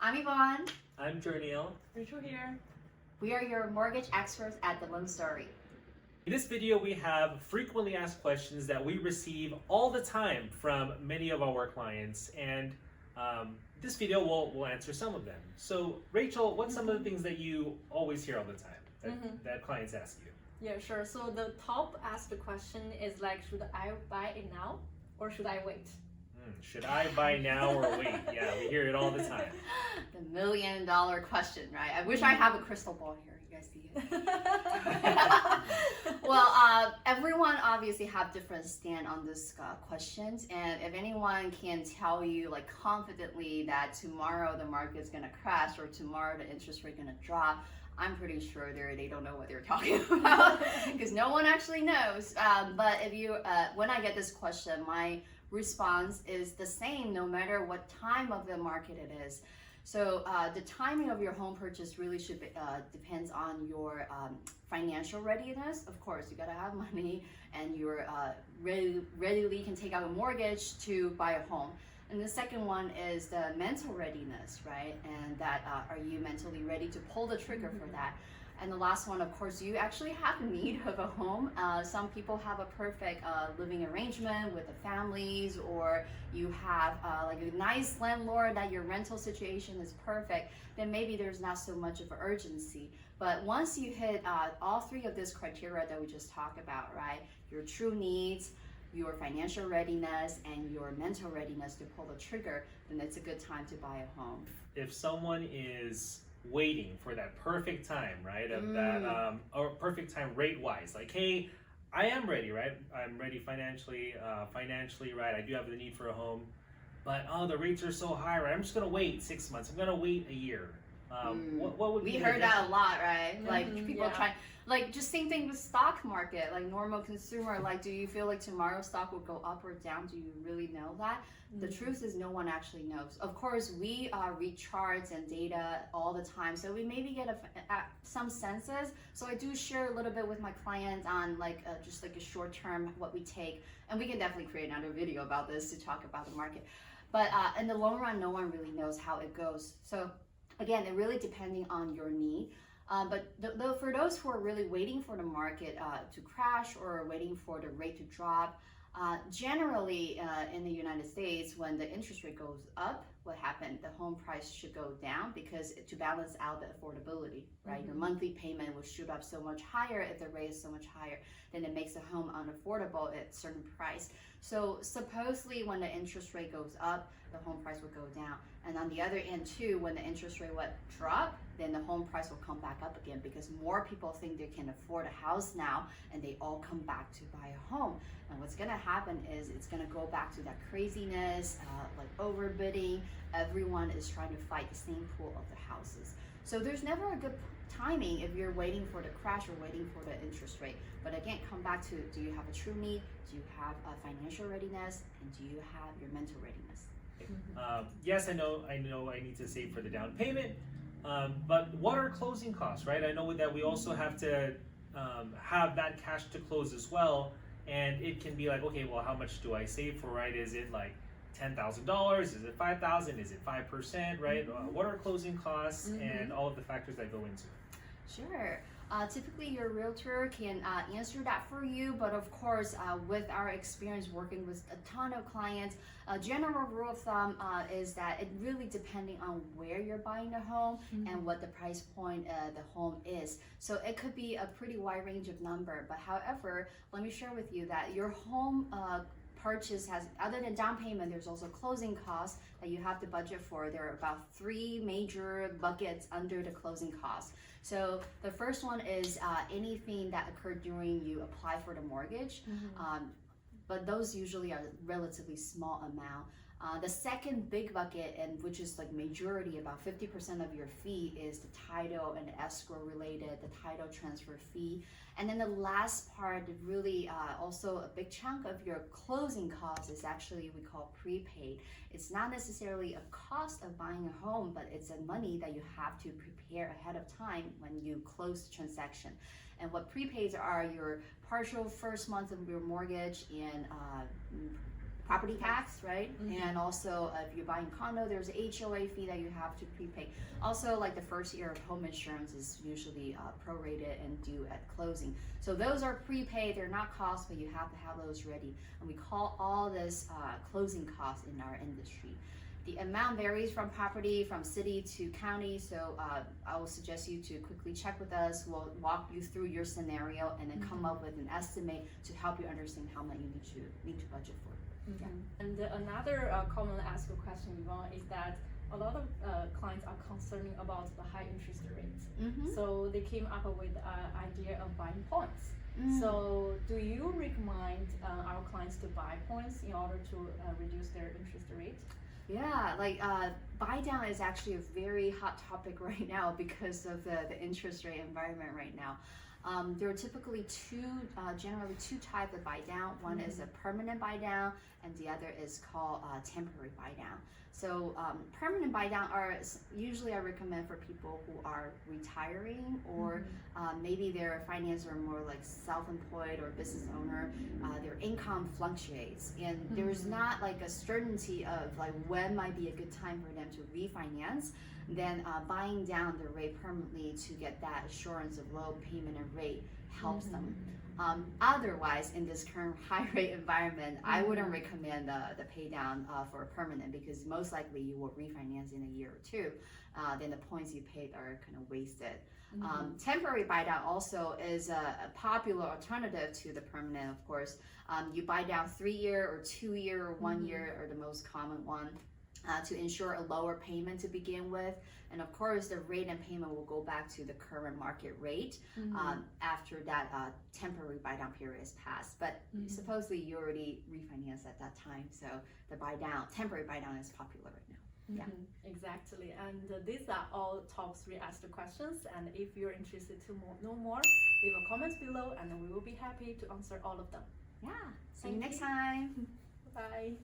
I'm Yvonne. I'm Jerniel. Rachel here. We are your mortgage experts at The Loan Story. In this video, we have frequently asked questions that we receive all the time from many of our clients, and this video will answer some of them. So, Rachel, what's some of the things that you always hear all the time that clients ask you? Yeah, sure. So the top asked question is like, should I buy it now or should I wait? Should I buy now or wait? Yeah, we hear it all the time. The $1 million question, right? I wish I have a crystal ball here. You guys see it? Well, everyone obviously have different stand on this questions, and if anyone can tell you like confidently that tomorrow the market is going to crash or tomorrow the interest rate going to drop, I'm pretty sure they don't know what they're talking about because no one actually knows. But if you, when I get this question, my response is the same no matter what time of the market it is. So the timing of your home purchase really should be, depends on your financial readiness. Of course, you gotta have money and you're readily can take out a mortgage to buy a home. And the second one is the mental readiness, right? And that are you mentally ready to pull the trigger for that? And the last one, of course, you actually have need of a home. Some people have a perfect living arrangement with the families, or you have like a nice landlord that your rental situation is perfect, then maybe there's not so much of an urgency. But once you hit all three of these criteria that we just talked about, right? Your true needs, your financial readiness, and your mental readiness to pull the trigger, then it's a good time to buy a home. If someone is waiting for that perfect time, right? Of that, or perfect time rate-wise, like, hey, I am ready, right? I'm ready financially, right? I do have the need for a home, but the rates are so high, right? I'm just gonna wait 6 months. I'm gonna wait a year. What would we be heard that a lot, right? Like people yeah. try, like just same thing with stock market, like normal consumer. Like, do you feel like tomorrow stock will go up or down? Do you really know that? The truth is no one actually knows. Of course, we read charts and data all the time, so we maybe get some senses. So I do share a little bit with my clients on like just like a short term what we take, and we can definitely create another video about this to talk about the market. But in the long run, no one really knows how it goes. So again, it really depending on your need. But for those who are really waiting for the market to crash or waiting for the rate to drop, generally in the United States, when the interest rate goes up, what happened? The home price should go down because to balance out the affordability, right? Your monthly payment will shoot up so much higher if the rate is so much higher, then it makes the home unaffordable at a certain price. So supposedly when the interest rate goes up, the home price will go down. And on the other end too, when the interest rate would drop, then the home price will come back up again because more people think they can afford a house now and they all come back to buy a home. And what's gonna happen is it's gonna go back to that craziness, like overbidding. Everyone is trying to fight the same pool of the houses. So there's never a good timing if you're waiting for the crash or waiting for the interest rate. But again, come back to, do you have a true need? Do you have a financial readiness? And do you have your mental readiness? Yes, I know I need to save for the down payment, but what are closing costs, right? I know that we also have to have that cash to close as well, and it can be like, okay, well, how much do I save for, right? Is it like $10,000? Is it $5,000? Is it 5%, right? What are closing costs and all of the factors that go into it? Sure. Typically your realtor can answer that for you, but of course with our experience working with a ton of clients, a general rule of thumb is that it really depending on where you're buying the home and what the price point the home is. So it could be a pretty wide range of number, but however, let me share with you that your home purchase has, other than down payment, there's also closing costs that you have to budget for. There are about 3 major buckets under the closing costs. So the first one is anything that occurred during you apply for the mortgage, but those usually are relatively small amount. The second big bucket, and which is like majority, about 50% of your fee, is the title and escrow related, the title transfer fee. And then the last part, really also a big chunk of your closing costs is actually we call prepaid. It's not necessarily a cost of buying a home, but it's a money that you have to prepare ahead of time when you close the transaction. And what prepaids are your partial first month of your mortgage and property tax, right? Mhm. And also if you're buying condo, there's an HOA fee that you have to prepay. Also, like the first year of home insurance is usually prorated and due at closing. So those are prepaid, they're not costs, but you have to have those ready. And we call all this closing costs in our industry. The amount varies from property, from city to county, so I will suggest you to quickly check with us. We'll walk you through your scenario and then come up with an estimate to help you understand how much you need to budget for. Mhm. And another common asked question, Yvonne, is that a lot of clients are concerned about the high interest rates. So they came up with the idea of buying points. So do you recommend our clients to buy points in order to reduce their interest rate? Yeah, like buy down is actually a very hot topic right now because of the interest rate environment right now. There are typically generally two types of buy down. One is a permanent buy down, and the other is called temporary buy down. So permanent buy down are usually I recommend for people who are retiring or maybe their finances are more like self-employed or business owner. Their income fluctuates, and there's not like a certainty of like when might be a good time for them to refinance. Then buying down the rate permanently to get that assurance of low payment and rate helps them. Otherwise, in this current high rate environment, I wouldn't recommend the pay down for a permanent because most likely you will refinance in a year or two. Then the points you paid are kind of wasted. Temporary buy down also is a popular alternative to the permanent, of course. You buy down 3-year or 2-year or 1 year are the most common one. To ensure a lower payment to begin with, and of course the rate and payment will go back to the current market rate after that temporary buy down period is passed. But supposedly you already refinanced at that time, so the temporary buy down is popular right now. Yeah, exactly. And these are all top 3 asked questions. And if you're interested to know more, leave a comment below, and we will be happy to answer all of them. Yeah. See you next time. Bye.